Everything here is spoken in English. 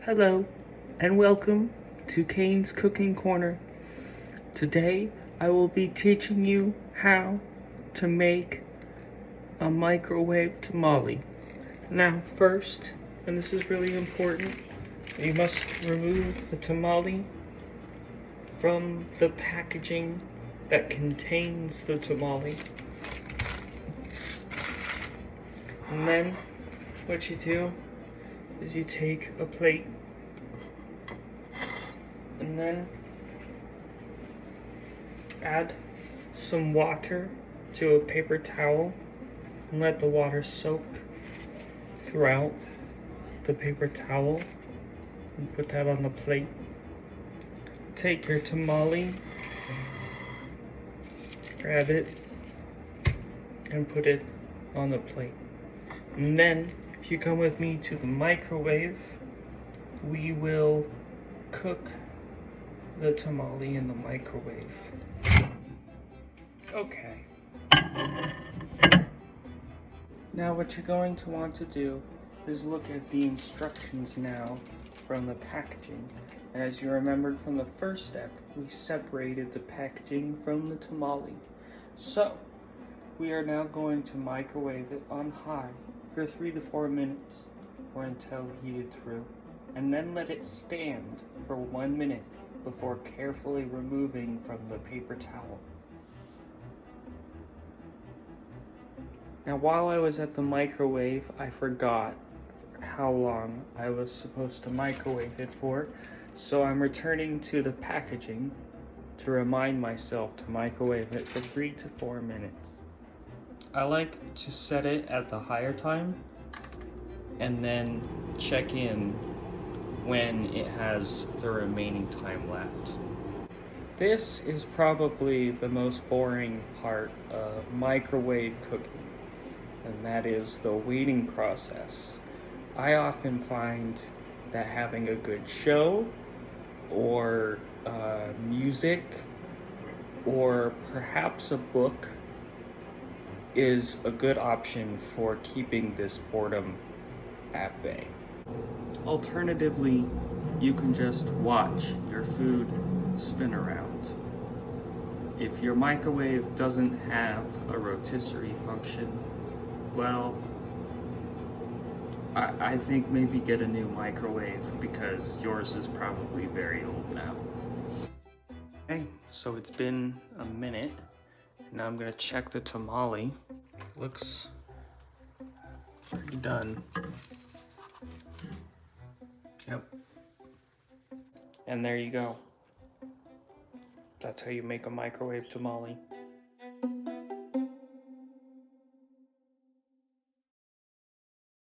Hello, and welcome to Kane's Cooking Corner. Today, I will be teaching you how to make a microwave tamale. Now, first, and this is really important, you must remove the tamale from the packaging that contains the tamale. And then, what you do is you take a plate and then add some water to a paper towel and let the water soak throughout the paper towel and put that on the plate. Take your tamale, grab it, and put it on the plate. And then, if you come with me to the microwave, we will cook the tamale in the microwave. Okay. Now what you're going to want to do is look at the instructions now from the packaging. And as you remembered from the first step, we separated the packaging from the tamale. So, we are now going to microwave it on high for 3 to 4 minutes or until heated through, and then let it stand for 1 minute before carefully removing from the paper towel. Now while I was at the microwave, I forgot how long I was supposed to microwave it for, so I'm returning to the packaging to remind myself to microwave it for 3 to 4 minutes. I like to set it at the higher time and then check in when it has the remaining time left. This is probably the most boring part of microwave cooking, and that is the waiting process. I often find that having a good show or music or perhaps a book is a good option for keeping this boredom at bay. Alternatively, you can just watch your food spin around. If your microwave doesn't have a rotisserie function, well, I think maybe get a new microwave because yours is probably very old now. Okay, so it's been a minute. Now I'm gonna check the tamale. Looks pretty done. Yep. And there you go. That's how you make a microwave tamale.